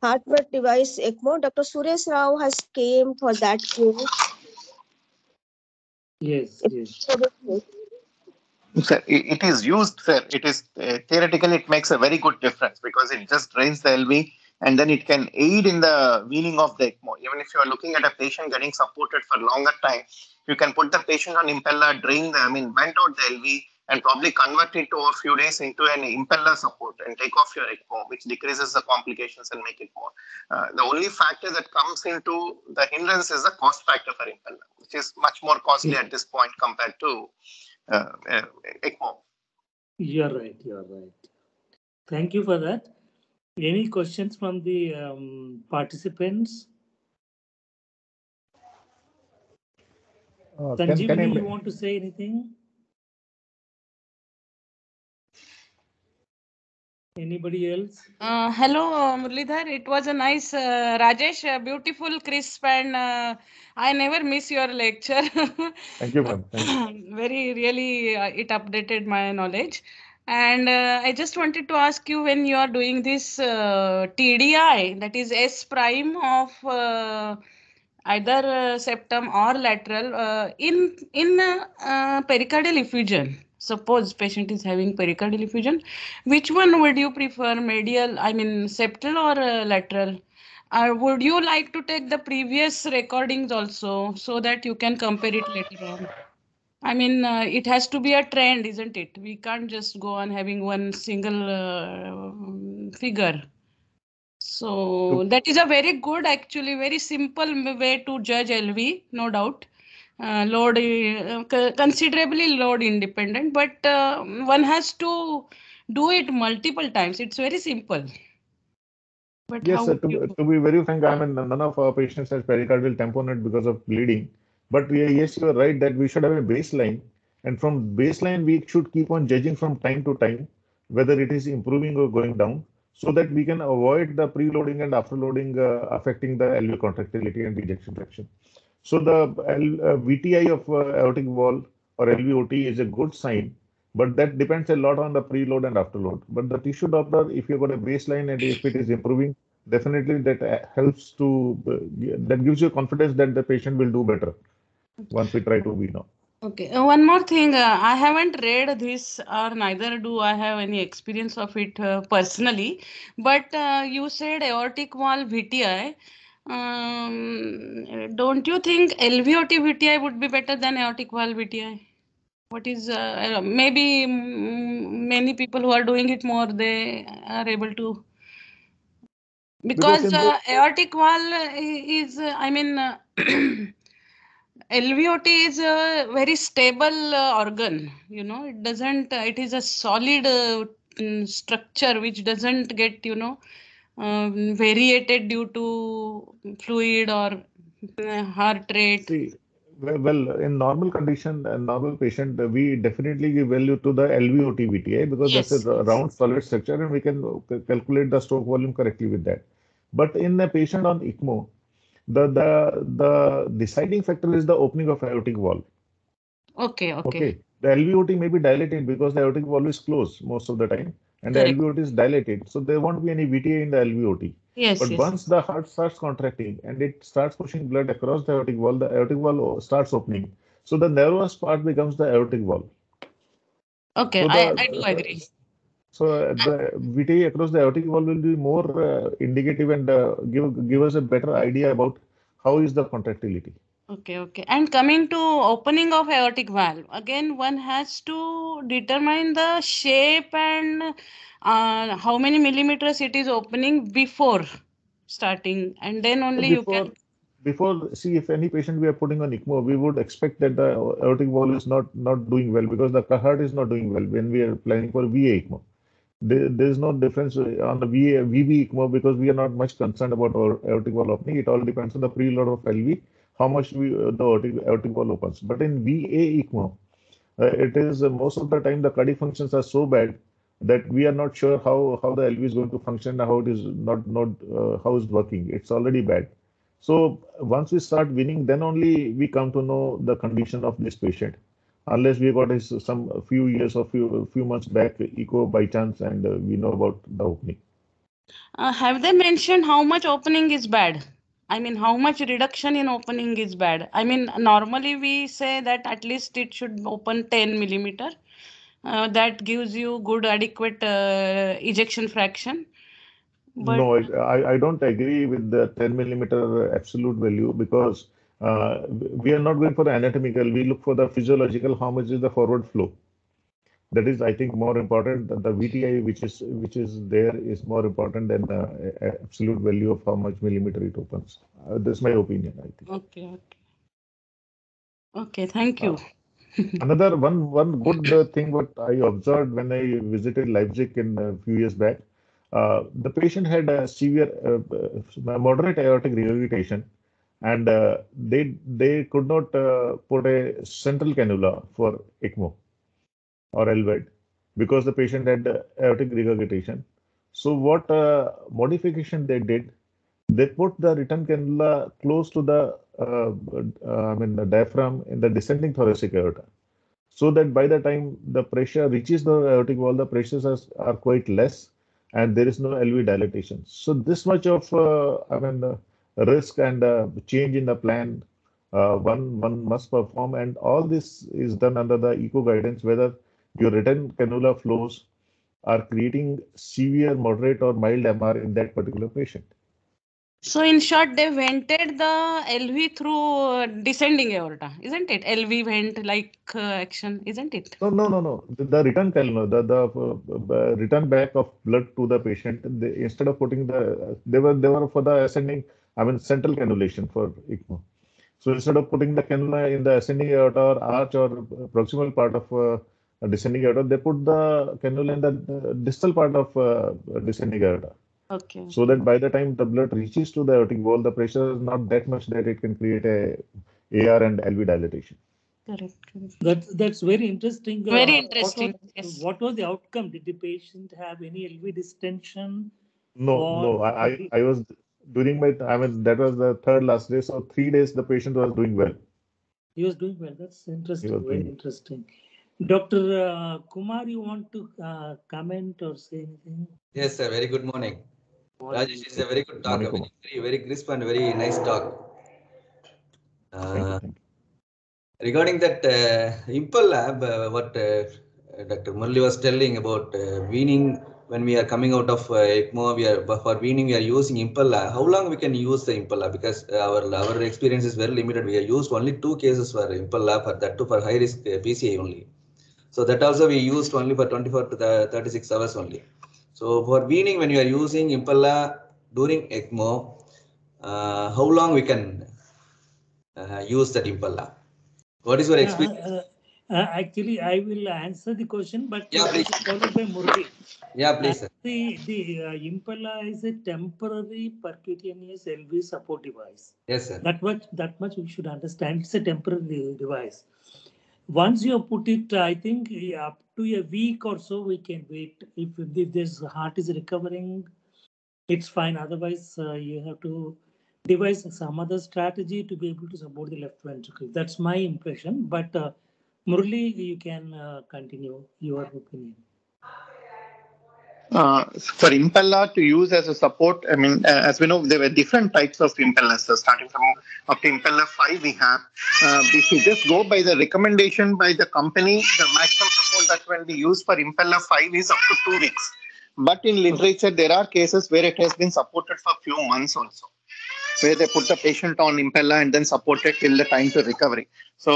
Heartbeat device ECMO. Dr. Suresh Rao has came for that case. Yes, yes. Sir, it is used, sir. It is theoretically it makes a very good difference because it just drains the LV and then it can aid in the weaning of the ECMO. Even if you are looking at a patient getting supported for longer time, you can put the patient on Impella, vent out the LV and probably convert it over a few days into an Impella support and take off your ECMO, which decreases the complications and make it more. The only factor that comes into the hindrance is the cost factor for Impella, which is much more costly at this point compared to ECMO. You're right. You're right. Thank you for that. Any questions from the participants? Sanjeevani, you want to say anything? Anybody else? Hello, Murlidhar. It was a nice, Rajesh, beautiful, crisp, and I never miss your lecture. Thank you, ma'am. Thank you. Very, really, it updated my knowledge. And I just wanted to ask you, when you are doing this TDI, that is S prime of either septum or lateral, in pericardial effusion. Suppose patient is having pericardial effusion, which one would you prefer, medial, septal or lateral? Would you like to take the previous recordings also so that you can compare it later on? It has to be a trend, isn't it? We can't just go on having one single figure. So that is a very good, actually, very simple way to judge LV, no doubt. Load considerably load independent, but one has to do it multiple times. It's very simple. But Yes, how sir, to be very frank, none of our patients has pericardial tamponade because of bleeding. But yes, you are right that we should have a baseline, and from baseline we should keep on judging from time to time whether it is improving or going down, so that we can avoid the preloading and afterloading affecting the LV contractility and ejection fraction. So the VTI of aortic wall or LVOT is a good sign, but that depends a lot on the preload and afterload. But the tissue Doppler, if you've got a baseline and if it is improving, definitely that helps to, that gives you confidence that the patient will do better once we try to wean out. Okay, one more thing. I haven't read this, or neither do I have any experience of it personally. But you said aortic valve VTI. Don't you think LVOT VTI would be better than aortic valve VTI? What is maybe many people who are doing it more, they are able to, because aortic valve is LVOT is a very stable organ, it doesn't, it is a solid structure which doesn't get, variated due to fluid or heart rate. See, well, in normal condition, a normal patient, we definitely give value to the LVOT VTI because that's a round solid structure and we can calculate the stroke volume correctly with that. But in a patient on ECMO, the deciding factor is the opening of aortic valve. Okay. The LVOT may be dilated because the aortic valve is closed most of the time, and Correct. the LVOT is dilated, so there won't be any VTA in the LVOT. Yes. Once the heart starts contracting and it starts pushing blood across the aortic valve starts opening. So the narrowest part becomes the aortic valve. Okay, so I do agree. So the VTA across the aortic valve will be more indicative and give us a better idea about how is the contractility. Okay. And coming to opening of aortic valve, again, one has to determine the shape and how many millimeters it is opening before starting, and then only you can. Before, see, if any patient we are putting on ECMO, we would expect that the aortic valve is not doing well because the heart is not doing well when we are planning for VA ECMO. There is no difference on the VB ECMO because we are not much concerned about our aortic valve opening. It all depends on the preload of LV, how much the aortic valve opens. But in VA ECMO, it is most of the time the cardiac functions are so bad that we are not sure how the LV is going to function, how it is not how it's working. It's already bad. So once we start winning, then only we come to know the condition of this patient. Unless we got some few years or few months back echo by chance and we know about the opening. Have they mentioned how much opening is bad? I mean, how much reduction in opening is bad? I mean, normally we say that at least it should open 10 millimeter. That gives you good adequate ejection fraction. But No, I don't agree with the 10 millimeter absolute value because we are not going for the anatomical. We look for the physiological. How much is the forward flow? That is, I think, more important. The VTI, which is there, is more important than the absolute value of how much millimeter it opens. That's my opinion, I think. Okay. Thank you. Another one good thing what I observed when I visited Leipzig in a few years back, the patient had a severe moderate aortic regurgitation, and they could not put a central cannula for ECMO or LVAD because the patient had aortic regurgitation. So what modification they did, they put the return cannula close to the the diaphragm in the descending thoracic aorta, so that by the time the pressure reaches the aortic wall, the pressures are quite less and there is no LV dilatation. So this much of risk and change in the plan one must perform, and all this is done under the ECO guidance, whether your return cannula flows are creating severe, moderate or mild MR in that particular patient. So in short, they vented the LV through descending aorta, isn't it? LV vent like action, isn't it? No. The return cannula, the return back of blood to the patient. Instead of putting they were for the ascending, central cannulation for ECMO. So instead of putting the cannula in the ascending aorta or arch or proximal part of descending aorta, they put the cannula in the distal part of descending aorta. Okay. So that by the time the blood reaches to the aortic wall, the pressure is not that much that it can create a AR and LV dilatation. Correct. That's very interesting. Very interesting. What was the outcome? Did the patient have any LV distension? No. I was during my, that was the third last day. So 3 days the patient was doing well. He was doing well. That's interesting. Very interesting. Dr. Kumar, you want to comment or say anything? Yes, sir. Very good morning. Rajesh, is a very good talk. Very crisp and very nice talk. Thank you. Regarding that Impel lab, what Dr. Murli was telling about weaning, when we are coming out of ECMO, for weaning, we are using Impel lab. How long we can use the Impel lab? Because our experience is very limited. We have used only 2 cases for Impel lab, for that too for high risk PCI only. So that also we used only for 24 to 36 hours only. So for weaning, when you are using Impella during ECMO, how long we can use that Impella? What is your experience? Actually, I will answer the question, but please. Followed by Murli. Yeah, please. Sir. The Impella is a temporary percutaneous LV support device. Yes, sir. That much we should understand. It's a temporary device. Once you put it, I think up to a week or so we can wait. If this heart is recovering, it's fine. Otherwise, you have to devise some other strategy to be able to support the left ventricle. That's my impression. But Murli, you can continue your opinion. For Impella to use as a support, as we know, there were different types of impellers. So starting from up to Impeller 5, we have. If you just go by the recommendation by the company, the maximum support that can be used for Impeller 5 is up to 2 weeks. But in literature, there are cases where it has been supported for a few months also. So where they put the patient on Impella and then support it till the time to recovery. So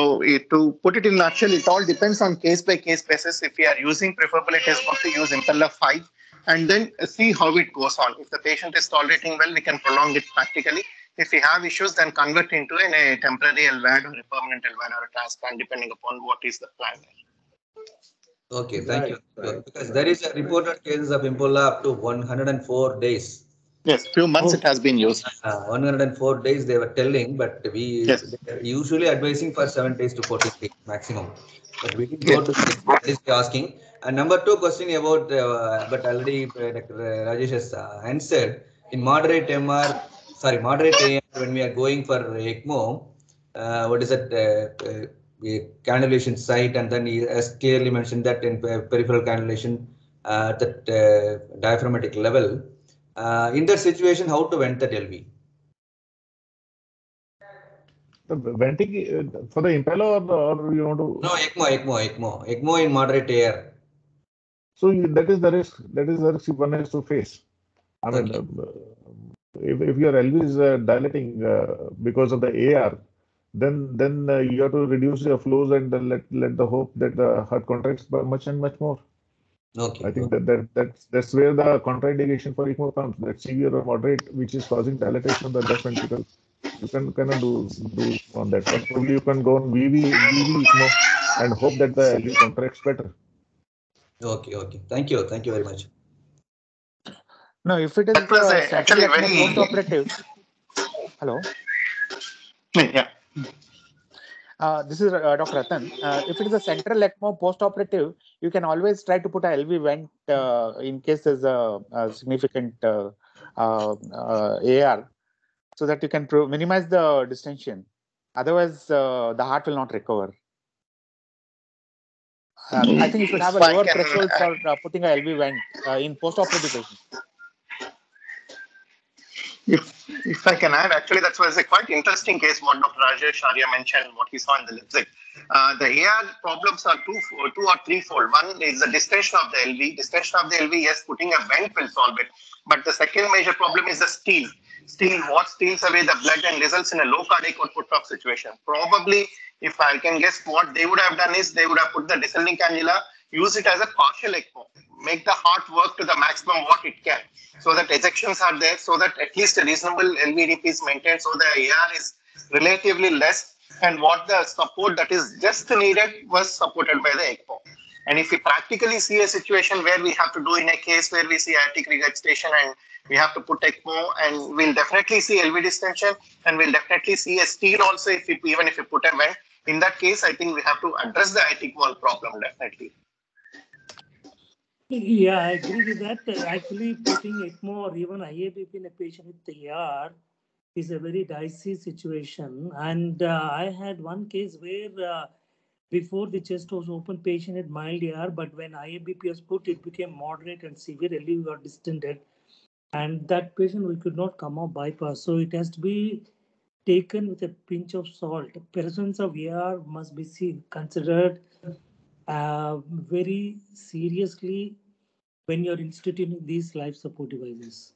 to put it in a nutshell, it all depends on case-by-case basis. If we are using, preferably it is good to use Impella 5 and then see how it goes on. If the patient is tolerating well, we can prolong it practically. If we have issues, then convert into a temporary LVAD or a permanent LVAD or a transplant, depending upon what is the plan. Okay, thank you. Because there is a reported cases of Impolla up to 104 days. Yes, few months it has been used. 104 days they were telling, but we usually advising for 7 days to 14 days maximum. But we didn't go to that is asking. And number 2 question about, but already Dr. Rajesh has answered. In moderate MR, moderate AR, when we are going for ECMO, what is that? Cannulation site, and then he has clearly mentioned that in peripheral cannulation at that diaphragmatic level. In that situation, how to vent that LV? The venting for the Impella, or you want to? No, ECMO in moderate AR. So that is the risk. That is the risk one has to face. I mean, if your LV is dilating because of the AR, then you have to reduce your flows and let the hope that the heart contracts by much and much more. Okay. I think that's where the contraindication for ECMO comes. That severe or moderate, which is causing dilatation of the left ventricle, you cannot do on that. But probably you can go on VV ECMO and hope that the LV contracts better. Okay. Thank you very much. No, if it is actually very post-operative. Hello. Yeah. This is Dr. Ratan. If it is a central ECMO post-operative, you can always try to put a LV vent in case there's a significant AR, so that you can minimize the distension. Otherwise, the heart will not recover. I think you should have a lower threshold for putting a LV vent in post-operative patients. If I can add, actually, that was a quite interesting case what Dr. Rajesh Arya mentioned, what he saw in the Leipzig. The AR problems are two or threefold. One is the distension of the LV. Distension of the LV, yes, putting a vent will solve it. But the second major problem is the steal. What steals away the blood and results in a low cardiac output of situation. Probably, if I can guess, what they would have done is they would have put the descending cannula, use it as a partial ECMO, make the heart work to the maximum what it can, so that ejections are there, so that at least a reasonable LVDP is maintained, so the AR is relatively less, and what the support that is just needed was supported by the ECMO. And if we practically see a situation where we have to do in a case where we see aortic regurgitation and we have to put ECMO, and we'll definitely see LV distension, and we'll definitely see a steal also even if we put a vent. In that case, I think we have to address the aortic wall problem definitely. Yeah, I agree with that. Actually, putting ECMO or even IABP in a patient with AR is a very dicey situation. And I had one case where before the chest was open, patient had mild AR, but when IABP was put, it became moderate and severe. LV got distended, and that patient we could not come off bypass. So it has to be taken with a pinch of salt. Presence of AR must be considered very seriously when you're instituting these life support devices.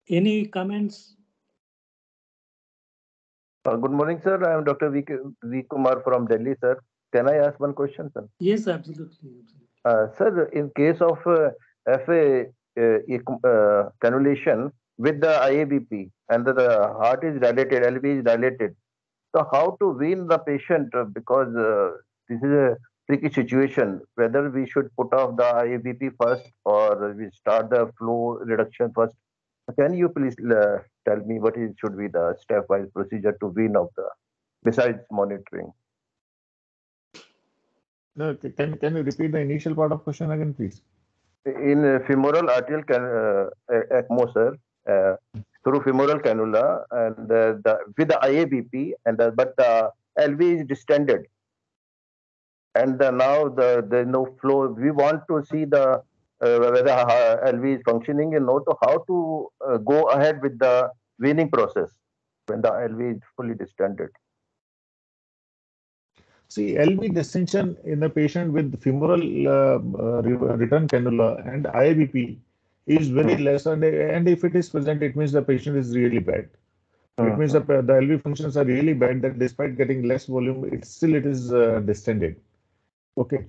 Any comments? Good morning, sir. I am Dr. V. Kumar from Delhi, sir. Can I ask one question, sir? Yes, absolutely. Sir, in case of FA cannulation with the IABP and the heart is dilated, LV is dilated, so how to wean the patient, because this is a tricky situation, whether we should put off the IABP first or we start the flow reduction first. Can you please tell me what should be the stepwise procedure to wean off besides monitoring? No, can you repeat the initial part of question again, please? In femoral arterial ECMO, sir, through femoral cannula and with the IABP, but the LV is distended, and now there's no flow. We want to see the whether LV is functioning and not how to go ahead with the weaning process when the LV is fully distended. See, LV distension in a patient with femoral return cannula and IABP is very less, and if it is present, it means the patient is really bad. It means the LV functions are really bad, that despite getting less volume, it is distended. Okay.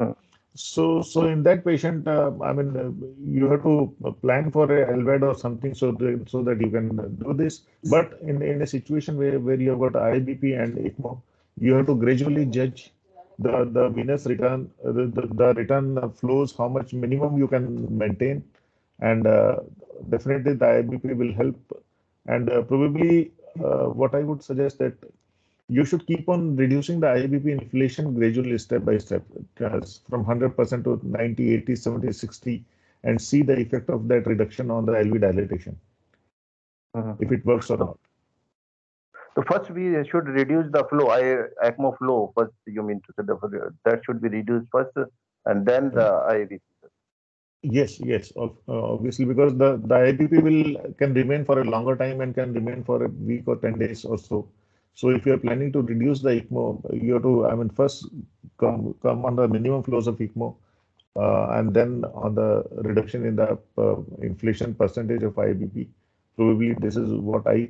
So in that patient, you have to plan for a LVAD or something so that you can do this. But in a situation where you have got IABP and ECMO, you have to gradually judge the venous return, the return flows, how much minimum you can maintain, and definitely the IABP will help. And probably what I would suggest that you should keep on reducing the IABP inflation gradually, step by step, from 100% to 90, 80, 70, 60, and see the effect of that reduction on the LV dilatation, if it works or not. So first we should reduce the flow, ECMO flow. First, you mean to say that should be reduced first, and then the IABP. Yes, obviously, because the IABP can remain for a longer time and can remain for a week or 10 days or so. So if you are planning to reduce the ECMO, you have to, first come on the minimum flows of ECMO, and then on the reduction in the inflation percentage of IABP. Probably this is what I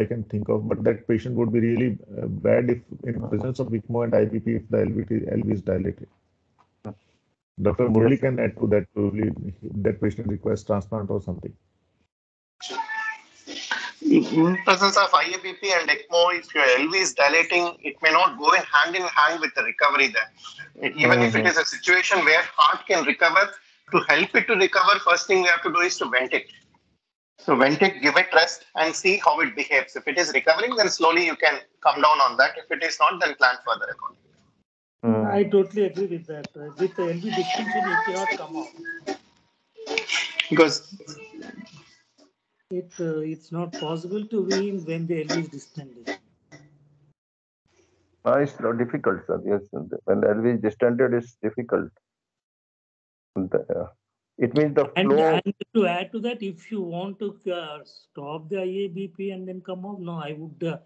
can think of, but that patient would be really bad if in presence of ECMO and IABP if the LV is dilated. Dr. Murli can add to that. Probably that patient requires transplant or something. In presence of IABP and ECMO, if your LV is dilating, it may not go hand in hand with the recovery then. Even if it is a situation where heart can recover, to help it to recover, first thing we have to do is to vent it. So vent it, give it rest, and see how it behaves. If it is recovering, then slowly you can come down on that. If it is not, then plan further accordingly. I totally agree with that. With the LV distension, it cannot come out. Because it's not possible to wean when the LV is distended. It's difficult, sir. Yes, when the LV is distended, it's difficult. It means the flow. And to add to that, if you want to stop the IABP and then come off, no, I would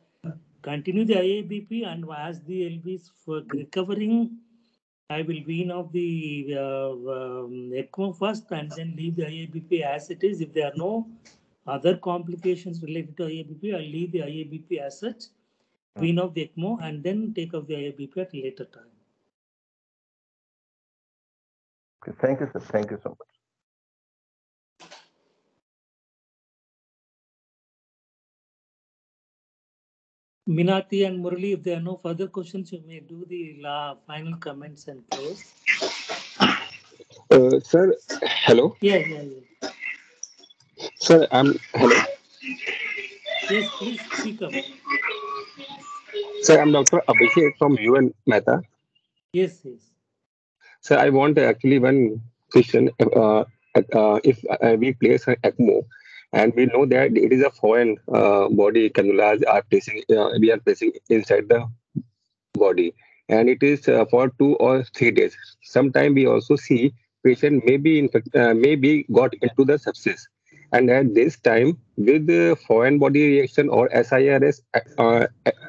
continue the IABP, and as the LV is recovering, I will wean off the ECMO first and then leave the IABP as it is. If there are no other complications related to IABP, I'll leave the IABP as such, wean off the ECMO, and then take off the IABP at a later time. Okay, thank you, sir. Thank you so much. Minati and Murali, if there are no further questions, you may do the final comments and close. Sir, hello. Yeah. Sir, hello. Yes, please speak up. Sir, I'm Dr. Abhishek from UN Mehta. Yes. Sir, I want actually one question. If we place an ECMO, and we know that it is a foreign body cannulas we are placing inside the body, and it is for 2 or 3 days. Sometimes we also see patient maybe got into the sepsis, and at this time with the foreign body reaction or SIRS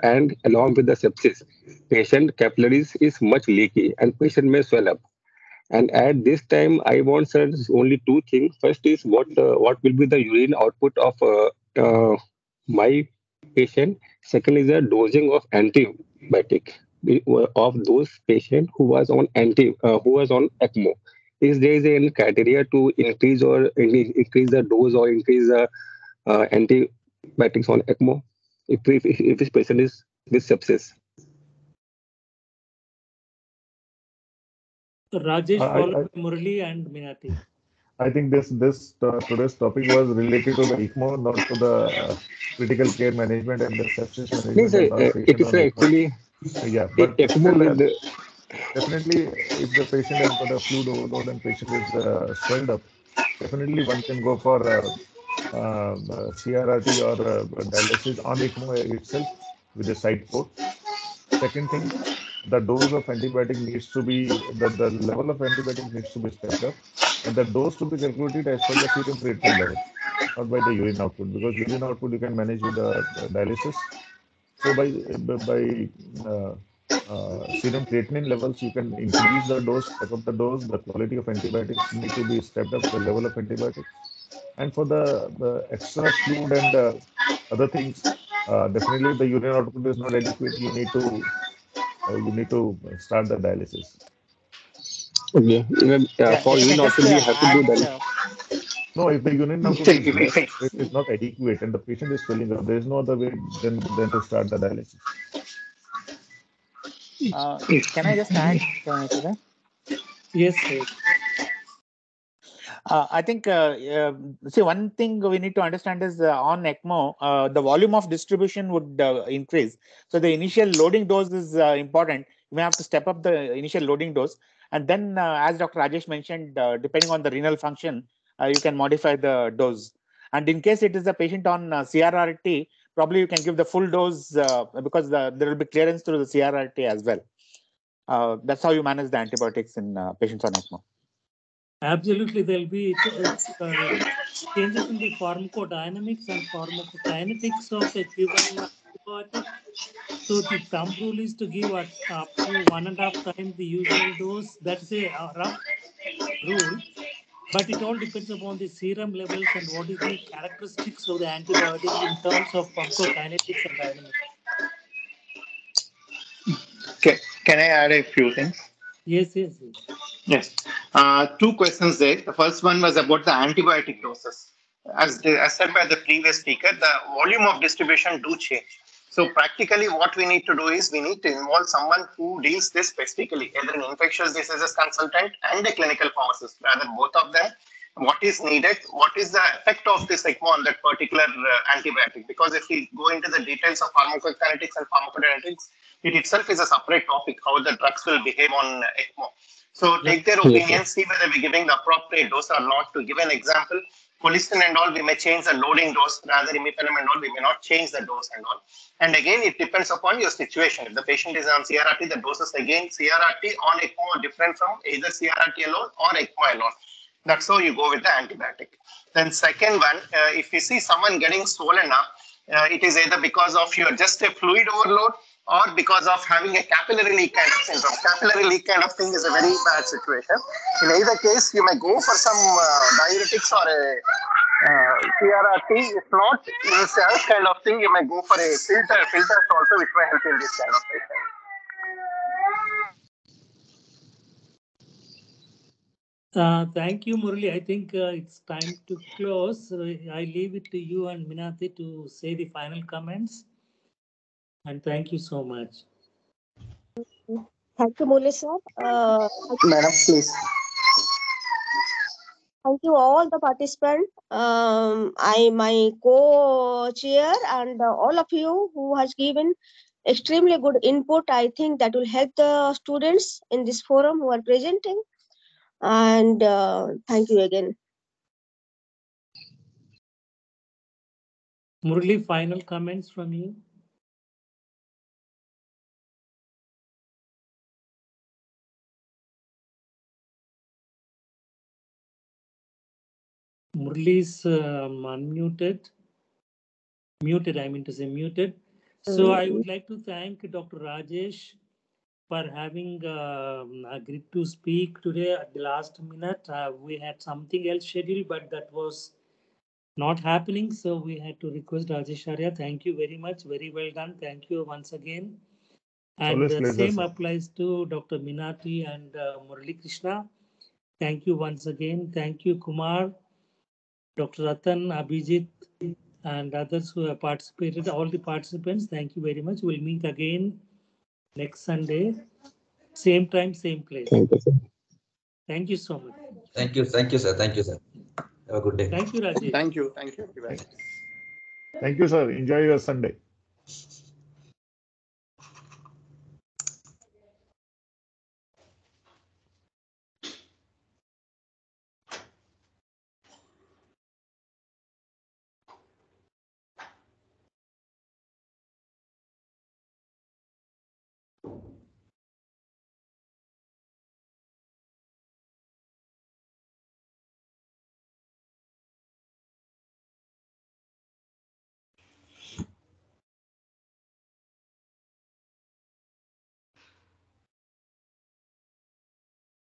and along with the sepsis, patient capillaries is much leaky and patient may swell up. And at this time, I want, sir, only 2 things. First is what will be the urine output of my patient. Second is the dosing of antibiotic of those patients who was on ECMO. Is there any criteria to increase the dose or increase the antibiotics on ECMO if this patient is with sepsis? Rajesh, followed by Murali and Minati. I think this today's topic was related to the ECMO, not to the critical care management and the sepsis management. It is actually but ECMO definitely, if the patient has got a fluid overload and patient is swelled up, definitely one can go for CRRT or dialysis on ECMO itself with a side port. Second thing, the dose of antibiotic needs to be, the level of antibiotic needs to be stepped up, and the dose to be calculated as per the serum creatinine level, not by the urine output, because urine output you can manage with the dialysis. So by serum creatinine levels, you can increase the dose, step up the dose. The quality of antibiotics need to be stepped up, the level of antibiotics. And for the extra fluid and other things, definitely the urine output is not adequate. You need to start the dialysis. Okay. For urine output, we have to do that. No, if the urine output is less, it is not adequate, and the patient is filling up, there is no other way than to start the dialysis. Can I just add to that? Yes, sir. I think, see, one thing we need to understand is on ECMO, the volume of distribution would increase. So the initial loading dose is important. You may have to step up the initial loading dose. And then, as Dr. Rajesh mentioned, depending on the renal function, you can modify the dose. And in case it is a patient on CRRT, probably you can give the full dose because there will be clearance through the CRRT as well. That's how you manage the antibiotics in patients on ECMO. Absolutely, there'll be changes in the pharmacodynamics and pharmacokinetics of a given antibiotic. So the thumb rule is to give up to 1.5 times the usual dose. That's a rough rule, but it all depends upon the serum levels and what is the characteristics of the antibiotic in terms of pharmacokinetics and dynamics. Okay. Can I add a few things? Yes. Yes. Two questions there. The first one was about the antibiotic doses. As said by the previous speaker, the volume of distribution do change. So practically what we need to do is we need to involve someone who deals this specifically, either an infectious diseases consultant and a clinical pharmacist, rather both of them. What is needed, what is the effect of this ECMO on that particular antibiotic? Because if we go into the details of pharmacokinetics and pharmacodynamics, it itself is a separate topic, how the drugs will behave on ECMO. So take their opinion, see whether we're giving the appropriate dose or not. To give an example, colistin and all, we may change the loading dose, rather imipenem and all, we may not change the dose and all. And again, it depends upon your situation. If the patient is on CRRT, the doses again, CRRT on ECMO are different from either CRRT alone or ECMO alone. That's how you go with the antibiotic. Then second one, if you see someone getting swollen up, it is either because of your just a fluid overload or because of having a capillary leak kind of syndrome. Capillary leak kind of thing is a very bad situation. In either case, you may go for some diuretics or a CRRT. If not, in this kind of thing, you may go for a filters also, which may help in this kind of patient. Thank you, Murali. I think it's time to close. I leave it to you and Minati to say the final comments. And thank you so much. Thank you, Murali sir. Madam, please. Thank you all the participants. My co-chair and all of you who has given extremely good input. I think that will help the students in this forum who are presenting. And thank you again. Murali, final comments from you? Murali is unmuted. Muted, I mean to say muted. So I would like to thank Dr. Rajesh for having agreed to speak today at the last minute. We had something else scheduled, but that was not happening. So we had to request Rajesh Arya. Thank you very much. Very well done. Thank you once again. And the same applies to Dr. Minati and Murali Krishna. Thank you once again. Thank you, Kumar, Dr. Ratan, Abhijit, and others who have participated, all the participants. Thank you very much. We'll meet again next Sunday. Same time, same place. Thank you, sir. Thank you so much. Thank you, sir. Thank you, sir. Have a good day. Thank you, Rajesh. Thank you, everybody. Thank you, sir. Enjoy your Sunday.